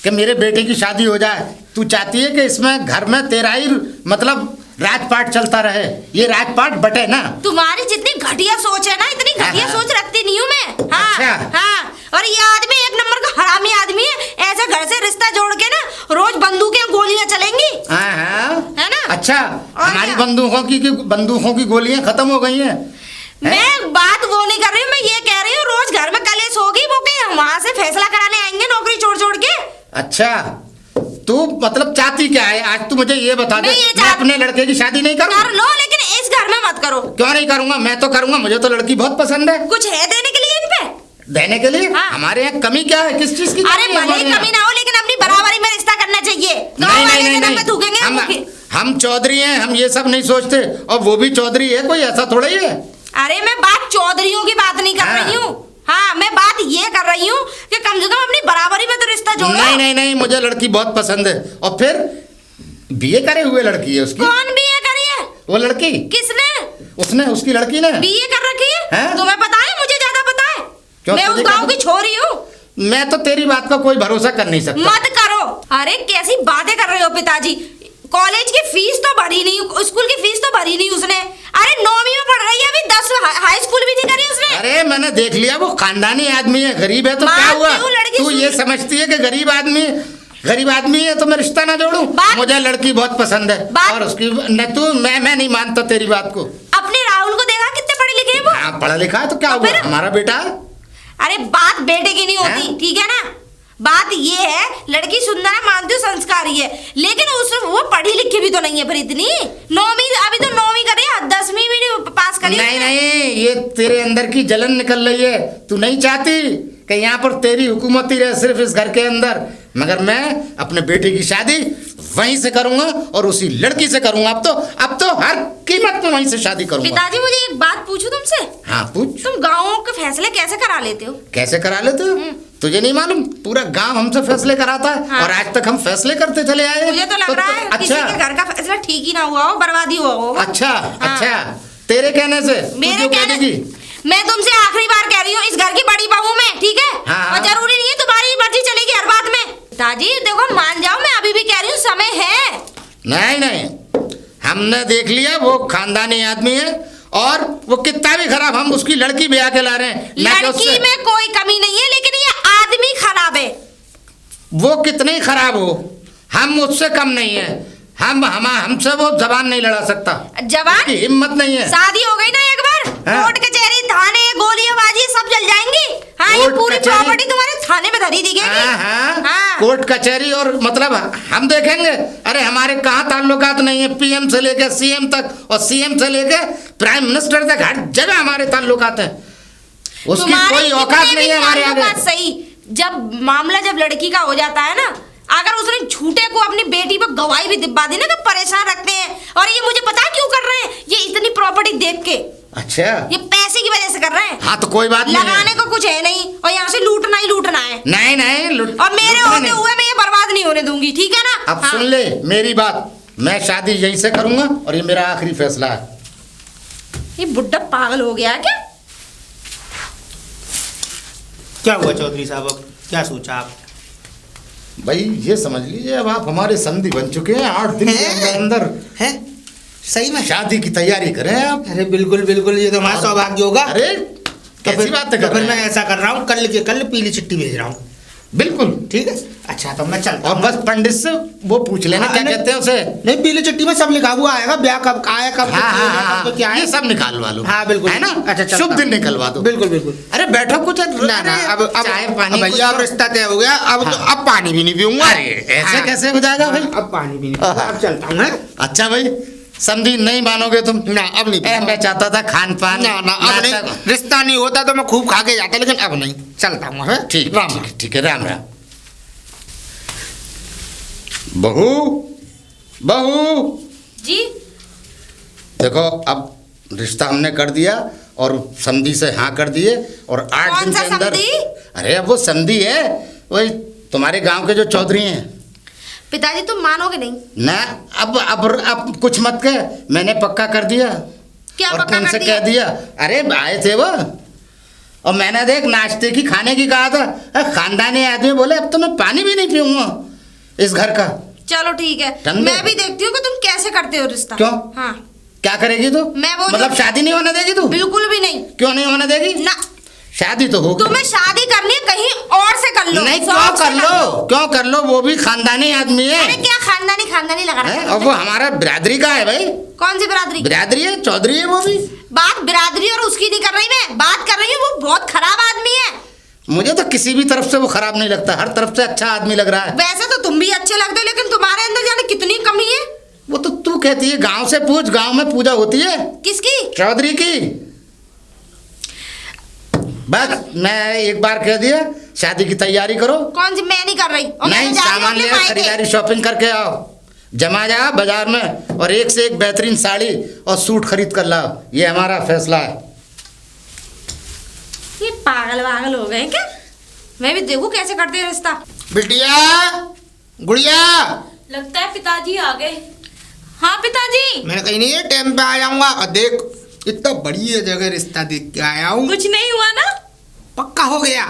[SPEAKER 1] कि मेरे बेटे की शादी हो जाए। तू चाहती है कि इसमें घर में तेरा ही मतलब राजपाट चलता रहे। ये राजपाट बटे ना।
[SPEAKER 2] तुम्हारी जितनी घटिया सोच है ना, इतनी घटिया
[SPEAKER 1] हाँ।
[SPEAKER 2] सोच रखती नहीं हूँ मैं। हाँ
[SPEAKER 1] अच्छा।
[SPEAKER 2] हाँ। और ये आदमी एक नंबर का हरामी आदमी है। ऐसे घर से रिश्ता जोड़ के ना रोज बंदूकें गोलियां चलेंगी।
[SPEAKER 1] हाँ हाँ,
[SPEAKER 2] है ना?
[SPEAKER 1] अच्छा,
[SPEAKER 2] और
[SPEAKER 1] हमारी
[SPEAKER 2] क्या?
[SPEAKER 1] बंदूकों की गोलियां खत्म हो गई हैं।
[SPEAKER 2] मैं बात वो नहीं कर रही हूँ, मैं ये कह रही हूँ रोज घर में कलेश होगी, वो के वहाँ से फैसला कराने आएंगे नौकरी छोड़ छोड़ के।
[SPEAKER 1] अच्छा, तू मतलब चाहती क्या है? आज तू मुझे ये बता दे।
[SPEAKER 2] मैं ये
[SPEAKER 1] मैं अपने लड़के की शादी नहीं करूँ?
[SPEAKER 2] कर लो, लेकिन इस घर में मत करो।
[SPEAKER 1] क्यों नहीं करूंगा? मैं तो करूंगा, मुझे तो लड़की बहुत पसंद है।
[SPEAKER 2] कुछ है देने के लिए इन पे?
[SPEAKER 1] देने के लिए?
[SPEAKER 2] हाँ।
[SPEAKER 1] हमारे यहाँ कमी क्या है? किस चीज की
[SPEAKER 2] अरे
[SPEAKER 1] कमी है
[SPEAKER 2] भले
[SPEAKER 1] हमारे
[SPEAKER 2] ही
[SPEAKER 1] यहाँ?
[SPEAKER 2] कमी ना हो, लेकिन अपनी बराबरी में रिश्ता करना चाहिए। गाँव
[SPEAKER 1] नहीं
[SPEAKER 2] वाले
[SPEAKER 1] नहीं
[SPEAKER 2] के
[SPEAKER 1] नहीं
[SPEAKER 2] दम पे थूकेंगे
[SPEAKER 1] नहीं,
[SPEAKER 2] मुँह की।
[SPEAKER 1] हम चौधरी हैं, हम ये सब नहीं सोचते। और वो भी चौधरी है, कोई ऐसा थोड़ा ही है।
[SPEAKER 2] अरे मैं बात चौधरियों की बात नहीं कर
[SPEAKER 1] हाँ।
[SPEAKER 2] रही हूँ। हाँ, मैं बात ये कर रही हूँ कि कम से कम अपनी बराबरी में तो रिश्ता जोड़ो।
[SPEAKER 1] नहीं नहीं नहीं, मुझे लड़की बहुत पसंद है। और फिर बीए करे हुए लड़की है उसकी।
[SPEAKER 2] कौन बीए करी है?
[SPEAKER 1] वो लड़की,
[SPEAKER 2] किसने
[SPEAKER 1] उसने, उसकी लड़की ने।
[SPEAKER 2] बीए कर रखी है?
[SPEAKER 1] हैं?
[SPEAKER 2] तुम्हें पता है? मुझे ज्यादा पता है।
[SPEAKER 1] क्यों,
[SPEAKER 2] मैं उस
[SPEAKER 1] तुझे
[SPEAKER 2] गांव
[SPEAKER 1] क्या
[SPEAKER 2] की छोरी हूँ।
[SPEAKER 1] मैं तो तेरी बात का कोई भरोसा कर नहीं सकता।
[SPEAKER 2] मत करो। अरे कैसी बातें कर रहे हो पिताजी? कॉलेज की फीस तो भरी नहीं, स्कूल की फीस तो भरी नहीं उसने। अरे 9वीं में पढ़ रही है अभी, 10 हाई स्कूल भी नहीं करी उसने।
[SPEAKER 1] अरे मैंने देख लिया, वो खानदानी आदमी है, गरीब है तो क्या
[SPEAKER 2] मानती
[SPEAKER 1] हुआ?
[SPEAKER 2] हूँ, लड़की
[SPEAKER 1] तू ये समझती है कि गरीब आदमी है तो मैं रिश्ता ना जोड़ूं? मुझे लड़की बहुत पसंद है। और उसकी न तू, मैं नहीं मानता तेरी बात को।
[SPEAKER 2] अपने राहुल को देखा कितने पढ़े लिखे हैं वो?
[SPEAKER 1] हाँ, पढ़ा लिखा है तो क्या
[SPEAKER 2] तो
[SPEAKER 1] हुआ?
[SPEAKER 2] फिर?
[SPEAKER 1] हमारा बेटा।
[SPEAKER 2] अरे बात बेटे की नहीं होती,
[SPEAKER 1] हैं?
[SPEAKER 2] ठीक है ना? बात ये है, लड़की सुंदर है, मानती हूँ, संस्कारी है, लेकिन उस वो पढ़ी लिखी भी तो नहीं है फिर इतनी। 9वीं, अभी तो 9वीं कर रही है, 10वीं भी नहीं पास करी
[SPEAKER 1] नहीं
[SPEAKER 2] उसने।
[SPEAKER 1] नहीं, ये तेरे अंदर की जलन निकल रही है। तू नहीं चाहती कि यहाँ पर तेरी हुकूमत ही रहे सिर्फ इस घर के अंदर, मगर मैं अपने बेटे की शादी वहीं से करूंगा और उसी लड़की से करूंगा। अब तो हर कीमत में वहीं से शादी करूंगा।
[SPEAKER 2] पिताजी मुझे एक बात पूछूं तुमसे?
[SPEAKER 1] हाँ पूछ।
[SPEAKER 2] तुम गाँव के फैसले कैसे करा लेते हो?
[SPEAKER 1] कैसे करा लेते हो? तुझे नहीं मालूम? पूरा गांव हमसे फैसले कराता है।
[SPEAKER 2] हाँ।
[SPEAKER 1] और आज तक हम फैसले करते चले आए।
[SPEAKER 2] मुझे तो लग रहा है किसी
[SPEAKER 1] अच्छा
[SPEAKER 2] के घर का फैसला ठीक ही ना हुआ हो, बर्बादी हुआ हो।
[SPEAKER 1] अच्छा
[SPEAKER 2] हाँ।
[SPEAKER 1] अच्छा, तेरे कहने से तू
[SPEAKER 2] मेरे
[SPEAKER 1] जो
[SPEAKER 2] कहने,
[SPEAKER 1] कहेगी।
[SPEAKER 2] मैं तुमसे आखिरी बार कह रही हूँ, इस घर की बड़ी बहू मैं, ठीक है?
[SPEAKER 1] हाँ।
[SPEAKER 2] और जरूरी नहीं है तुम्हारी मर्जी चलेगी हर बात में। पिताजी देखो, मान जाओ, मैं अभी भी कह रही हूँ, समय है।
[SPEAKER 1] नहीं नहीं, हमने देख लिया, वो खानदानी आदमी है और वो कितना भी खराब, हम उसकी लड़की ब्याह के ला रहे हैं। ना कि
[SPEAKER 2] लड़की
[SPEAKER 1] उससे-
[SPEAKER 2] में कोई कमी नहीं है, लेकिन ये आदमी खराब है।
[SPEAKER 1] वो कितने खराब हो, हम उससे कम नहीं है। हमसे वो जबान नहीं लड़ा सकता।
[SPEAKER 2] जवान
[SPEAKER 1] उसकी हिम्मत नहीं है।
[SPEAKER 2] शादी हो गई ना एक बार,
[SPEAKER 1] हाँ।
[SPEAKER 2] कोर्ट कचहरी, थाने, गोलियाबाजी सब चल जाएंगी। हाँ, ये
[SPEAKER 1] कोर्ट
[SPEAKER 2] पूरी
[SPEAKER 1] कचहरी-
[SPEAKER 2] प्रॉपर्टी तुम्हारे थाने में धरी दी
[SPEAKER 1] हाँ
[SPEAKER 2] गई।
[SPEAKER 1] हाँ,
[SPEAKER 2] हाँ।
[SPEAKER 1] कोर्ट कचहरी और मतलब हम देखेंगे। अरे हमारे कहाँ ताल्लुकात नहीं है, पीएम से लेके सीएम तक और सीएम से लेके प्राइम मिनिस्टर तक हर जगह हमारे ताल्लुकात हैं। उसकी
[SPEAKER 2] तुम्हारे
[SPEAKER 1] कोई औकात
[SPEAKER 2] जितने
[SPEAKER 1] नहीं
[SPEAKER 2] भी
[SPEAKER 1] है हमारे आगे।
[SPEAKER 2] ताल्लुकात सही, जब मामला जब लड़की का हो जाता है ना, अगर उसने झूठे को अपनी बेटी पर गवाही भी दिलवा दी ना, तो परेशान रखते हैं। और ये मुझे पता है क्यों कर रहे हैं, ये इतनी प्रॉपर्टी देख के,
[SPEAKER 1] अच्छा,
[SPEAKER 2] ये पैसे की वजह से कर रहे हैं।
[SPEAKER 1] हाँ तो कोई बात नहीं
[SPEAKER 2] लगाने
[SPEAKER 1] है।
[SPEAKER 2] को कुछ है नहीं, और यहाँ से लूटना ही लूटना है।
[SPEAKER 1] नहीं नहीं,
[SPEAKER 2] और मेरे
[SPEAKER 1] लूटना
[SPEAKER 2] होते
[SPEAKER 1] नहीं।
[SPEAKER 2] हुए मैं ये बर्बाद नहीं होने दूंगी, ठीक है ना?
[SPEAKER 1] अब
[SPEAKER 2] हाँ।
[SPEAKER 1] सुन ले मेरी बात, मैं शादी यहीं से करूंगा और ये मेरा आखिरी फैसला है।
[SPEAKER 2] ये बुड्ढा पागल हो गया है क्या?
[SPEAKER 3] क्या हुआ चौधरी साहब, अब क्या सोचा आप?
[SPEAKER 1] भाई ये समझ लीजिए, अब आप हमारे संधि बन चुके हैं। 8 दिन के अंदर अंदर
[SPEAKER 3] हैं? सही में?
[SPEAKER 1] शादी की तैयारी करें आप।
[SPEAKER 3] अरे बिल्कुल बिल्कुल, ये तो हमारा सौभाग्य होगा।
[SPEAKER 1] अरे
[SPEAKER 3] तो
[SPEAKER 1] कैसी बात कर
[SPEAKER 3] फिर
[SPEAKER 1] रहे
[SPEAKER 3] मैं
[SPEAKER 1] हैं?
[SPEAKER 3] ऐसा कर रहा हूँ, कल पीली चिट्ठी भेज रहा हूँ।
[SPEAKER 1] बिल्कुल
[SPEAKER 3] ठीक है, अच्छा तो मैं चलता
[SPEAKER 1] और
[SPEAKER 3] हूँ।
[SPEAKER 1] बस पंडित से वो पूछ लेना,
[SPEAKER 3] हाँ,
[SPEAKER 1] क्या
[SPEAKER 3] नहीं-
[SPEAKER 1] कहते हैं उसे।
[SPEAKER 3] नहीं, पीली चिट्ठी में सब लिखा हुआ आएगा, ब्याह कब का है, कब
[SPEAKER 1] हाँ हाँ
[SPEAKER 3] कब
[SPEAKER 1] हाँ,
[SPEAKER 3] तो क्या है,
[SPEAKER 1] ये सब निकालवा लो।
[SPEAKER 3] हाँ बिल्कुल,
[SPEAKER 1] है ना?
[SPEAKER 3] अच्छा चलता
[SPEAKER 1] शुभ दिन
[SPEAKER 3] हूँ।
[SPEAKER 1] निकलवा दो।
[SPEAKER 3] बिल्कुल बिल्कुल।
[SPEAKER 1] अरे बैठो कुछ।
[SPEAKER 3] ना ना, अब
[SPEAKER 1] चाय पानी
[SPEAKER 3] भैया,
[SPEAKER 1] कुछ
[SPEAKER 3] अब
[SPEAKER 1] तो-
[SPEAKER 3] रिश्ता तय हो गया, अब तो
[SPEAKER 1] हाँ।
[SPEAKER 3] अब पानी भी नहीं पीऊंगा।
[SPEAKER 1] अरे ऐसे कैसे हो जाएगा भाई?
[SPEAKER 3] अब पानी भी नहीं पीऊंगा, अब चलता हूँ। हैं?
[SPEAKER 1] अच्छा भाई, समझी नहीं मानोगे तुम?
[SPEAKER 3] ना अब नहीं
[SPEAKER 1] ए, मैं चाहता था खान पान
[SPEAKER 3] ना ना अब नहीं, रिश्ता नहीं होता तो मैं खूब खा के जाता, लेकिन अब नहीं, चलता हूँ। है
[SPEAKER 1] ठीक
[SPEAKER 3] राम
[SPEAKER 1] ठीक
[SPEAKER 3] राम।
[SPEAKER 1] है, ठीक है, राम राम। बहू, बहू,
[SPEAKER 2] जी
[SPEAKER 1] देखो अब रिश्ता हमने कर दिया और समधी से हाँ कर दिए, और 8
[SPEAKER 2] कौन
[SPEAKER 1] दिन
[SPEAKER 2] सा
[SPEAKER 1] के अंदर।
[SPEAKER 2] समधी?
[SPEAKER 1] अरे अब वो समधी है, वही तुम्हारे गांव के जो चौधरी हैं
[SPEAKER 2] पिताजी तुम मानोगे नहीं।
[SPEAKER 1] ना। अब कुछ मत कह, मैंने पक्का कर दिया।
[SPEAKER 2] क्या
[SPEAKER 1] और
[SPEAKER 2] पक्का
[SPEAKER 1] तुमसे
[SPEAKER 2] कर दिया?
[SPEAKER 1] कह दिया, अरे आए थे वो, और मैंने देख नाश्ते की खाने की कहा था, खानदानी आदमी बोले अब तो मैं पानी भी नहीं पीऊंगा इस घर का।
[SPEAKER 2] चलो ठीक है,
[SPEAKER 1] ठंडे।
[SPEAKER 2] मैं भी देखती हूँ कि तुम कैसे करते हो रिश्ता।
[SPEAKER 1] क्यों?
[SPEAKER 2] हाँ
[SPEAKER 1] क्या करेगी तू?
[SPEAKER 2] मैं वो
[SPEAKER 1] मतलब शादी नहीं होने देगी तू?
[SPEAKER 2] बिल्कुल भी नहीं।
[SPEAKER 1] क्यों नहीं होने देगी?
[SPEAKER 2] ना
[SPEAKER 1] शादी तो होगी।
[SPEAKER 2] तुम्हें शादी करनी है कहीं और से कर लो।
[SPEAKER 1] नहीं,
[SPEAKER 2] शौक
[SPEAKER 1] क्यों
[SPEAKER 2] से
[SPEAKER 1] कर लो, क्यों कर लो, वो भी खानदानी आदमी है।
[SPEAKER 2] अरे क्या खानदानी खानदानी लगा रहा
[SPEAKER 1] हैं?
[SPEAKER 2] है?
[SPEAKER 1] और वो हमारा बिरादरी का है भाई।
[SPEAKER 2] कौन सी बिरादरी?
[SPEAKER 1] बिरादरी है, चौधरी है वो भी।
[SPEAKER 2] बात बिरादरी और उसकी नहीं कर रही, मैं बात कर रही हूँ वो बहुत खराब आदमी है।
[SPEAKER 1] मुझे तो किसी भी तरफ से वो खराब नहीं लगता, हर तरफ से अच्छा आदमी लग रहा है।
[SPEAKER 2] वैसे तो तुम भी अच्छे लगते हो, लेकिन तुम्हारे अंदर जाने कितनी कमी है।
[SPEAKER 1] वो तो तू कहती है गांव से पूछ, गांव में पूजा होती है
[SPEAKER 2] किसकी?
[SPEAKER 1] चौधरी की। बस मैं एक बार कह दिया, शादी की तैयारी करो।
[SPEAKER 2] कौन सी? मैं नहीं कर रही। और
[SPEAKER 1] नहीं,
[SPEAKER 2] मैं जा रही हूँ
[SPEAKER 1] सामान
[SPEAKER 2] अपने
[SPEAKER 1] ले,
[SPEAKER 2] मायके।
[SPEAKER 1] खरीदारी शॉपिंग करके आओ, जमा जा बाजार में, और एक से एक बेहतरीन साड़ी और सूट खरीद कर लाओ। ये हमारा फैसला है।
[SPEAKER 2] ये पागल वागल हो गए क्या? मैं भी देखूं कैसे करते हैं रिश्ता।
[SPEAKER 3] बिटिया, गुड़िया,
[SPEAKER 4] लगता है पिताजी आ गए। हाँ पिताजी।
[SPEAKER 3] मैंने कहीं नहीं टाइम पे आ जाऊंगा। और देख इतना बढ़िया जगह रिश्ता देख के आया हूँ,
[SPEAKER 4] कुछ नहीं हुआ ना?
[SPEAKER 3] पक्का हो गया।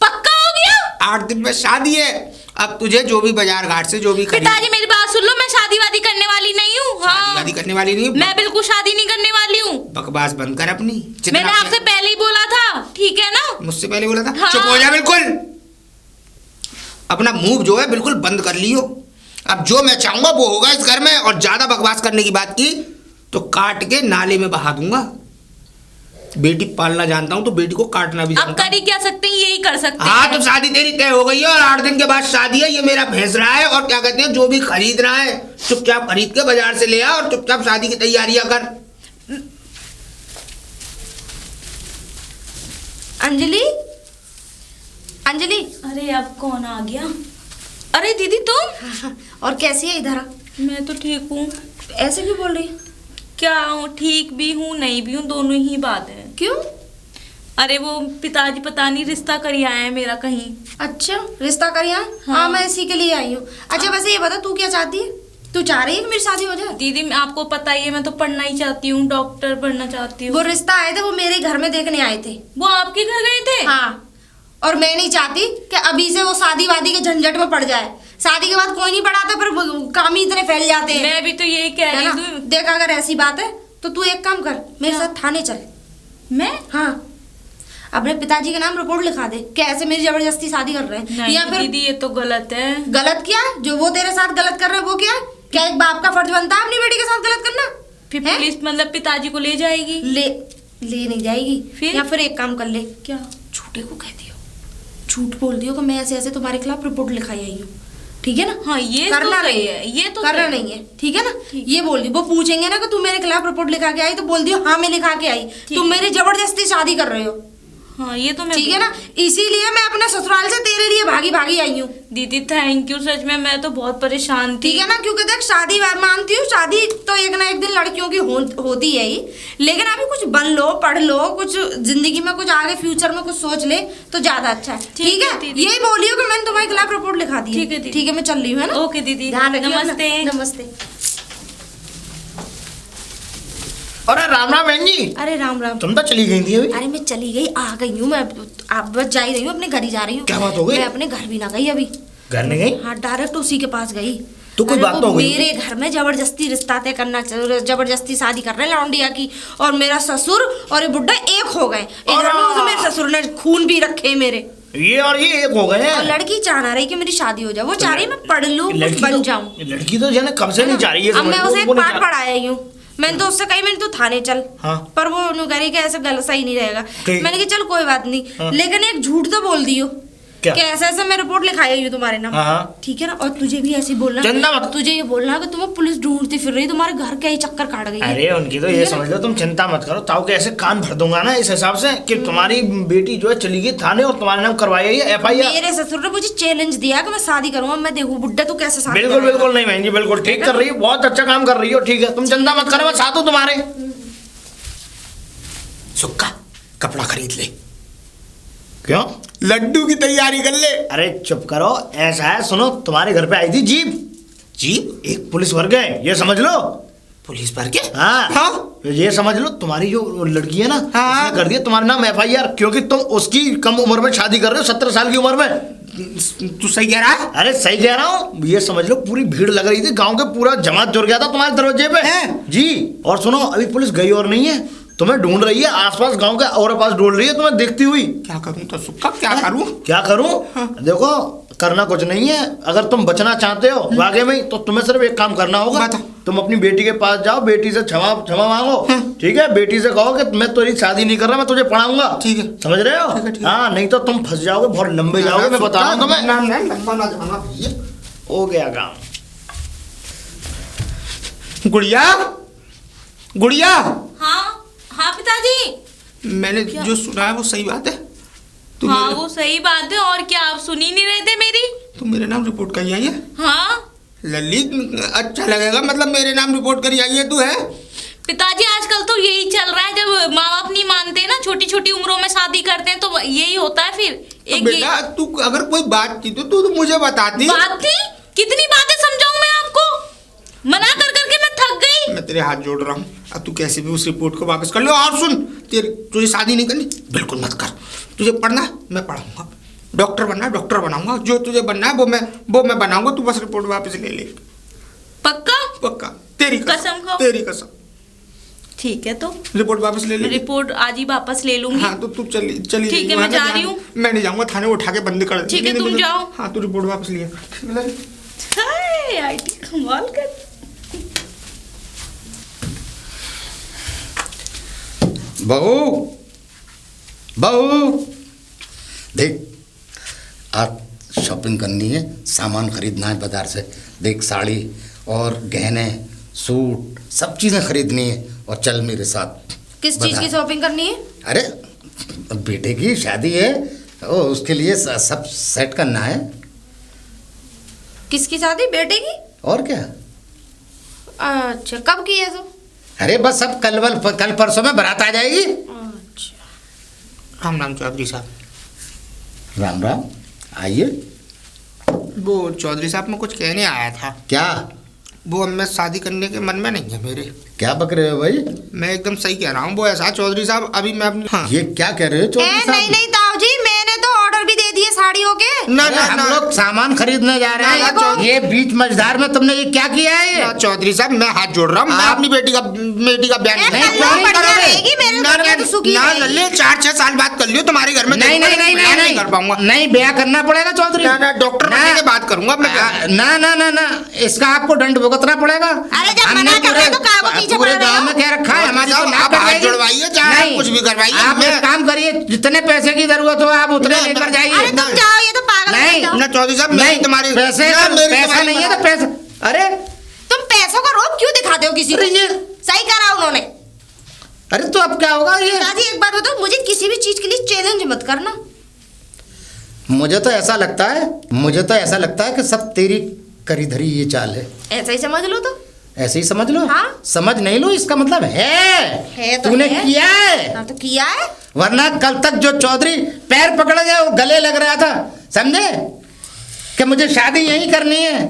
[SPEAKER 4] पक्का हो गया?
[SPEAKER 3] 8 दिन में शादी है। अब तुझे जो भी बाजार घाट से जो भी
[SPEAKER 4] पिताजी मेरी बात सुन लो, मैं शादी वादी करने वाली नहीं हूँ। हाँ
[SPEAKER 3] शादी करने वाली नहीं,
[SPEAKER 4] मैं बिल्कुल शादी नहीं करने वाली हूँ।
[SPEAKER 3] बकवास बंद कर अपनी। जितना
[SPEAKER 4] मैंने आपसे पहले ही बोला था, ठीक है ना?
[SPEAKER 3] मुझसे पहले बोला था।
[SPEAKER 4] हाँ।
[SPEAKER 3] चुप हो जा बिल्कुल, अपना मुंह जो है बिल्कुल बंद कर लियो। अब जो मैं चाहूंगा वो होगा इस घर में, और ज्यादा बकवास करने की बात की तो काट के नाले में बहा दूंगा। बेटी पालना जानता हूँ तो बेटी को काटना भी
[SPEAKER 4] अब
[SPEAKER 3] जानता
[SPEAKER 4] कर ही क्या सकते हैं, यही कर सकते
[SPEAKER 3] हाँ,
[SPEAKER 4] हैं।
[SPEAKER 3] तो शादी तेरी तय हो गई है और 8 दिन के बाद शादी है, ये मेरा फैसला है। और क्या कहते हैं, जो भी खरीदना है चुपचाप खरीद के बाजार से ले आ और चुपचाप शादी की तैयारियां कर।
[SPEAKER 2] अंजलि, अंजलि।
[SPEAKER 4] अरे अब कौन आ गया? अरे दीदी तुम?
[SPEAKER 2] और कैसी है? इधर आ।
[SPEAKER 4] मैं तो ठीक हूँ।
[SPEAKER 2] ऐसे क्यों बोल रही?
[SPEAKER 4] क्या हूँ, ठीक भी हूँ नहीं भी हूँ, दोनों ही बात है।
[SPEAKER 2] क्यों?
[SPEAKER 4] अरे वो पिताजी पता नहीं रिश्ता करी आए हैं मेरा कहीं।
[SPEAKER 2] अच्छा, रिश्ता करिया? हाँ, मैं इसी के लिए आई हूँ। अच्छा वैसे ये बता, तू क्या चाहती है? तू चाह रही है कि मेरी शादी हो जाए?
[SPEAKER 4] दीदी आपको पता ही है, मैं तो पढ़ना ही चाहती हूँ, डॉक्टर बनना चाहती
[SPEAKER 2] वो
[SPEAKER 4] हूँ।
[SPEAKER 2] रिश्ता आए थे, वो मेरे घर में देखने आए थे।
[SPEAKER 4] वो आपके घर गए थे?
[SPEAKER 2] हाँ, और मैं नहीं चाहती कि अभी से वो शादी वादी के झंझट में पड़ जाए। शादी के बाद कोई नहीं पढ़ाता, पर काम ही इतने फैल जाते हैं।
[SPEAKER 4] मैं भी तो यही कह
[SPEAKER 2] है
[SPEAKER 4] रही
[SPEAKER 2] ना?
[SPEAKER 4] हूँ।
[SPEAKER 2] देख अगर ऐसी बात है तो तू एक काम कर, मेरे साथ थाने चल।
[SPEAKER 4] मैं?
[SPEAKER 2] हाँ, अपने पिताजी के नाम रिपोर्ट लिखा दे कि ऐसे मेरी जबरदस्ती शादी कर रहे हैं।
[SPEAKER 4] नहीं
[SPEAKER 2] या फिर
[SPEAKER 4] दीदी ये तो गलत है।
[SPEAKER 2] गलत क्या? जो वो तेरे साथ गलत कर रहे हैं वो क्या? क्या एक बाप का फर्ज बनता है अपनी बेटी के साथ गलत करना?
[SPEAKER 4] फिर
[SPEAKER 2] हैं?
[SPEAKER 4] पुलिस मतलब पिताजी को ले जाएगी?
[SPEAKER 2] ले नहीं जाएगी।
[SPEAKER 4] फिर?
[SPEAKER 2] या फिर एक काम कर ले,
[SPEAKER 4] क्या?
[SPEAKER 2] झूठे को कह दियो, झूठ बोल दियो कि मैं ऐसे ऐसे तुम्हारे खिलाफ रिपोर्ट लिखाई आई हूँ। ठीक है ना?
[SPEAKER 4] हाँ ये
[SPEAKER 2] करना
[SPEAKER 4] तो सही
[SPEAKER 2] नहीं
[SPEAKER 4] है, ये तो
[SPEAKER 2] करना
[SPEAKER 4] सही है।
[SPEAKER 2] नहीं है। ठीक है ना?
[SPEAKER 4] ठीक।
[SPEAKER 2] ये बोल दियो, वो पूछेंगे ना कि तुम मेरे खिलाफ रिपोर्ट लिखा के आई, तो बोल दियो हाँ मैं लिखा के आई। तुम मेरी जबरदस्ती शादी कर रहे हो।
[SPEAKER 4] हाँ ये तो मैं
[SPEAKER 2] ठीक है ना? इसीलिए मैं अपने ससुराल से तेरे लिए भागी भागी आई हूँ।
[SPEAKER 4] दीदी थैंक यू, सच में मैं तो बहुत परेशान थी।
[SPEAKER 2] ठीक है ना? क्योंकि देख शादी मानती हूँ, शादी तो एक ना एक दिन लड़कियों की होती है ही, लेकिन अभी कुछ बन लो, पढ़ लो, कुछ जिंदगी में कुछ आगे फ्यूचर में कुछ सोच ले तो ज्यादा अच्छा है। ठीक है?
[SPEAKER 4] दीदी।
[SPEAKER 2] यही बोलियो कि मैंने तुम्हारे खिलाफ रिपोर्ट लिखा दी।
[SPEAKER 4] ठीक है दीदी।
[SPEAKER 2] ठीक है, मैं चल रही हूँ, है ना?
[SPEAKER 4] ओके दीदी,
[SPEAKER 2] ध्यान रखियो अपना।
[SPEAKER 4] नमस्ते।
[SPEAKER 2] नमस्ते।
[SPEAKER 3] अरे राम राम बहन जी।
[SPEAKER 2] अरे राम राम।
[SPEAKER 3] तुम तो चली गई थी अभी।
[SPEAKER 2] अरे मैं चली गई, आ गई हूँ मैं। आप बस जा ही रही हूँ, अपने घर ही जा रही हूँ।
[SPEAKER 3] क्या बात हो गई?
[SPEAKER 2] मैं अपने घर भी ना गई अभी।
[SPEAKER 3] घर नहीं गई?
[SPEAKER 2] हाँ, डायरेक्ट उसी के पास गई।
[SPEAKER 3] तो कोई
[SPEAKER 2] अरे
[SPEAKER 3] बात
[SPEAKER 2] वो
[SPEAKER 3] तो हो गई?
[SPEAKER 2] मेरे घर में जबरदस्ती रिश्ता तय करना, जबरदस्ती शादी कर रहे हैं लौंडिया की। और मेरा ससुर और ये बुड्ढा एक हो गए। इधर में उसे मेरे ससुर ने खून भी रखे मेरे।
[SPEAKER 3] ये और ये एक हो गए हैं।
[SPEAKER 2] और लड़की चाह ना रही कि मेरी शादी हो जाए, वो चाह रही मैं पढ़ लूँ, कुछ बन जाऊँ।
[SPEAKER 3] लड़की तो जो है ना कब से नहीं चाह रही है।
[SPEAKER 2] अब मैं
[SPEAKER 3] समझ लो,
[SPEAKER 2] उसे एक
[SPEAKER 3] वो नहीं
[SPEAKER 2] पाठ
[SPEAKER 3] चाह-
[SPEAKER 2] पढ़ाया हूँ। मैंने तो उससे कही, मैंने तू थाने चल।
[SPEAKER 3] हाँ।
[SPEAKER 2] पर वो कह रही कि ऐसे गलत सही नहीं रहेगा।
[SPEAKER 3] ठीक।
[SPEAKER 2] मैंने कहा चल कोई बात नहीं,
[SPEAKER 3] हाँ।
[SPEAKER 2] लेकिन एक झूठ तो बोल दियो
[SPEAKER 3] क्या?
[SPEAKER 2] कि ऐसे ऐसे मैं रिपोर्ट लिखाई है तुम्हारे नाम।
[SPEAKER 3] हाँ।
[SPEAKER 2] ठीक है ना, और तुझे भी ऐसे ही बोलना,
[SPEAKER 3] चिंता मत।
[SPEAKER 2] तुझे ये बोलना कि तुम्हें पुलिस ढूंढती फिर रही, तुम्हारे घर के ही चक्कर काट गई है।
[SPEAKER 3] अरे उनकी तो ये समझ लो, तुम चिंता मत करो, ताऊ के ऐसे कान भर दूंगा ना इस हिसाब से कि तुम्हारी बेटी जो है चली गई थाने और तुम्हारे नाम करवाई है FIR।
[SPEAKER 2] मेरे ससुर ने मुझे चैलेंज दिया कि मैं शादी करूंगा, मैं देखूं बुड्ढा तू कैसे शादी
[SPEAKER 3] बिल्कुल
[SPEAKER 2] करेगा।
[SPEAKER 3] बिल्कुल नहीं बहन जी, बिल्कुल ठीक कर रही हो, बहुत अच्छा काम कर रही हो। ठीक है, तुम चिंता मत करो, मैं साथ हूँ तुम्हारे। सुक्का कपड़ा खरीद ले। क्यों? लड्डू की तैयारी कर ले। अरे चुप करो, ऐसा है सुनो, तुम्हारे घर पे आई थी जीप। जीप? एक पुलिस भर गए, ये समझ लो। पुलिस भर के? हाँ। ये समझ लो, तुम्हारी जो लड़की है ना, उसने कर दिया तुम्हारे नाम FIR, क्योंकि तुम उसकी कम उम्र में शादी कर रहे हो, 17 साल की उम्र में। तू सही कह रहा है? अरे सही कह रहा हूँ, ये समझ लो पूरी भीड़ लग रही थी, गांव के पूरा जमात जुड़ गया था तुम्हारे दरवाजे पे। जी, और सुनो, अभी पुलिस गई और नहीं है, तुम्हें ढूंढ रही है, आसपास गांव के और पास ढूंढ रही है तुम्हें देखती हुई। क्या करूं तो सुक्का, क्या करूं? क्या करूं? देखो, करना कुछ नहीं है, अगर तुम बचना चाहते हो वाकई में, तो तुम्हें सिर्फ एक काम करना होगा। तुम अपनी बेटी के पास जाओ, बेटी से क्षमा मांगो। ठीक है, बेटी से कहो कि मैं तेरी शादी नहीं कर रहा, मैं तुझे पढ़ाऊंगा। ठीक है, समझ रहे हो? हाँ, नहीं तो तुम फंस जाओगे, बहुत लंबे जाओगे, मैं बता रहा हूँ तुम्हें। हो गया काम। गुड़िया, गुड़िया।
[SPEAKER 4] हाँ हाँ पिताजी,
[SPEAKER 3] मैंने जो सुना है वो सही बात है?
[SPEAKER 4] हाँ वो सही बात है, और क्या आप सुन ही नहीं रहे थे मेरी?
[SPEAKER 3] तुम मेरे नाम रिपोर्ट करी आई है?
[SPEAKER 4] हाँ
[SPEAKER 3] ललित, अच्छा लगेगा, मतलब मेरे नाम रिपोर्ट करी आई है तू? है
[SPEAKER 4] पिताजी, आजकल तो यही चल रहा है, जब माँ बाप नहीं मानते ना, छोटी छोटी उम्रों में शादी करते हैं, तो यही होता है फिर। एक
[SPEAKER 3] बेटा, तू अगर कोई बात थी तो तू मुझे बताती।
[SPEAKER 4] बात थी? कितनी बातें समझाऊं मैं आपको? मना कर करके मैं थक गई।
[SPEAKER 3] मैं तेरे हाथ जोड़ रहा हूँ, अब तू कैसे भी उस रिपोर्ट को वापस कर लो। और सुन, तुझे शादी नहीं करनी, बिल्कुल मत कर। तुझे पढ़ना है, मैं पढ़ाऊंगा। डॉक्टर बनना है, डॉक्टर बनाऊंगा। जो तुझे बनना है वो मैं बनाऊंगा। तू बस रिपोर्ट वापस ले ले।
[SPEAKER 4] पक्का?
[SPEAKER 3] पक्का, तेरी
[SPEAKER 4] कसम खाओ?
[SPEAKER 3] तेरी कसम।
[SPEAKER 4] ठीक है, तो
[SPEAKER 3] रिपोर्ट वापस ले ले।
[SPEAKER 4] रिपोर्ट आज ही वापस ले लूंगी।
[SPEAKER 3] हाँ, तो तू चली।
[SPEAKER 4] ठीक है, मैं जा रही हूँ।
[SPEAKER 3] मैं नहीं जाऊंगा, थाने उठा के बंद कर।
[SPEAKER 4] ठीक है, तुम जाओ।
[SPEAKER 3] हाँ, तू रिपोर्ट वापस लिया।
[SPEAKER 4] IT कमाल कर।
[SPEAKER 1] बहू, बहू, देख, आज शॉपिंग करनी है, सामान खरीदना है बाजार से। देख, साड़ी और गहने, सूट, सब चीज़ें खरीदनी है, और चल मेरे साथ।
[SPEAKER 2] किस चीज की शॉपिंग करनी है?
[SPEAKER 1] अरे बेटे की शादी है, ओ, उसके लिए सब सेट करना है।
[SPEAKER 2] किसकी शादी? बेटे की?
[SPEAKER 1] और क्या?
[SPEAKER 2] अच्छा, कब की है तो?
[SPEAKER 1] अरे बस अब कल परसों में बारात आ जाएगी।
[SPEAKER 2] अच्छा।
[SPEAKER 3] राम राम चौधरी साहब।
[SPEAKER 1] राम राम, आइए।
[SPEAKER 3] वो चौधरी साहब, मैं कुछ कहने आया था।
[SPEAKER 1] क्या?
[SPEAKER 3] वो अब मैं शादी करने के मन में नहीं है मेरे।
[SPEAKER 1] क्या बक रहे हो भाई?
[SPEAKER 3] मैं एकदम सही कह रहा हूँ। वो ऐसा चौधरी साहब, अभी मैं अपनी
[SPEAKER 1] ये क्या कह रहे हो चौधरी साहब?
[SPEAKER 2] नहीं ताऊ जी, मैंने तो ऑर्डर भी दे दिए साड़ियों के।
[SPEAKER 1] अरे हम लोग सामान खरीदने जा रहे हैं, ये बीच मझधार में तुमने ये क्या किया है? ये
[SPEAKER 3] चौधरी साहब, मैं हाथ जोड़ रहा हूँ। मैं अपनी बेटी का बयान
[SPEAKER 1] नहीं, क्यों नहीं करोगे?
[SPEAKER 3] ना लल्ले, 4-6 साल बाद कर लियो तुम्हारे घर में।
[SPEAKER 1] नहीं नहीं नहीं नहीं नहीं
[SPEAKER 3] कर पाऊंगा।
[SPEAKER 1] नहीं, ब्याह करना पड़ेगा चौधरी।
[SPEAKER 3] ना, डॉक्टर बनने के बाद करूंगा मैं।
[SPEAKER 1] ना ना ना ना, इसका आपको दंड भुगतना पड़ेगा।
[SPEAKER 2] अरे जब मना कर रहे हो तो काबू पीछे
[SPEAKER 1] पूरे
[SPEAKER 2] पड़ रहे
[SPEAKER 1] गांव
[SPEAKER 2] हो।
[SPEAKER 1] में कह रखा है, हमारी तो ना
[SPEAKER 3] आप हाथ
[SPEAKER 1] करवाइए।
[SPEAKER 3] जुड़वाइए, चाहे
[SPEAKER 1] नहीं,
[SPEAKER 3] कुछ भी करवाइए।
[SPEAKER 1] आप एक काम करिए, जितने पैसे की जरूरत हो आप उतने लेकर जाइए।
[SPEAKER 2] अरे तुम जाओ, ये तो पागल है,
[SPEAKER 1] नहीं,
[SPEAKER 2] जाओ।
[SPEAKER 3] ना चौधरी साहब, मैं
[SPEAKER 1] नहीं,
[SPEAKER 3] तुम्हारी
[SPEAKER 1] पैसा नहीं है तो पैसा। अरे
[SPEAKER 2] तुम पैसों का रोब क्यों दिखाते हो किसी को? सही करा उन्होंने।
[SPEAKER 1] अरे तो अब क्या होगा ये?
[SPEAKER 2] दादी एक बात बताओ, मुझे किसी भी चीज के लिए चैलेंज मत करना।
[SPEAKER 1] मुझे तो ऐसा लगता है कि सब तेरी करी धरी ये चाल है।
[SPEAKER 2] ऐसा ही समझ लो। तो
[SPEAKER 1] ऐसे ही समझ लो।
[SPEAKER 2] हाँ?
[SPEAKER 1] समझ नहीं लो, इसका मतलब है
[SPEAKER 2] तो
[SPEAKER 1] तूने
[SPEAKER 2] है।
[SPEAKER 1] किया है।
[SPEAKER 2] हाँ, तो किया है।
[SPEAKER 1] वरना कल तक जो चौधरी पैर पकड़ गया वो गले लग रहा था, समझे कि मुझे शादी यही करनी है।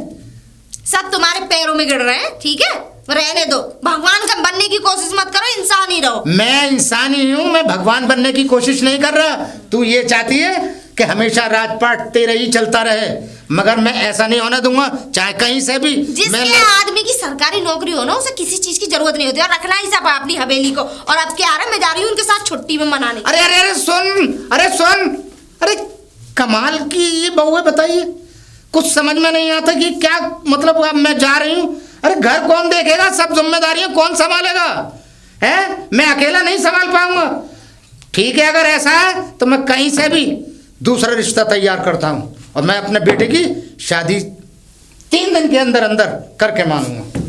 [SPEAKER 2] सब तुम्हारे पैरों में गिर रहे हैं, ठीक है, रहने दो। भगवान का बनने की कोशिश मत करो, इंसान ही रहो।
[SPEAKER 1] मैं इंसान ही हूँ, मैं भगवान बनने की कोशिश नहीं कर रहा। तू ये चाहती है कि हमेशा राजपाट तेरे ही चलता रहे, मगर मैं ऐसा नहीं होने दूंगा, चाहे कहीं से भी।
[SPEAKER 2] जिसके आदमी की सरकारी नौकरी हो ना, उसे किसी चीज की जरूरत नहीं होती, और रखना ही सब अपनी हवेली को। और अब क्या आ रहा है, मैं जा रही हूँ उनके साथ छुट्टी में मनाने।
[SPEAKER 1] अरे अरे अरे सुन, अरे कमाल की ये बहू है, बताइए, कुछ समझ में नहीं आता कि क्या मतलब। अब मैं जा रही हूँ, अरे घर कौन देखेगा, सब जिम्मेदारियां कौन संभालेगा? है, मैं अकेला नहीं संभाल पाऊंगा। ठीक है, अगर ऐसा है तो मैं कहीं से भी दूसरा रिश्ता तैयार करता हूँ और मैं अपने बेटे की शादी 3 दिन के अंदर अंदर करके मानूंगा।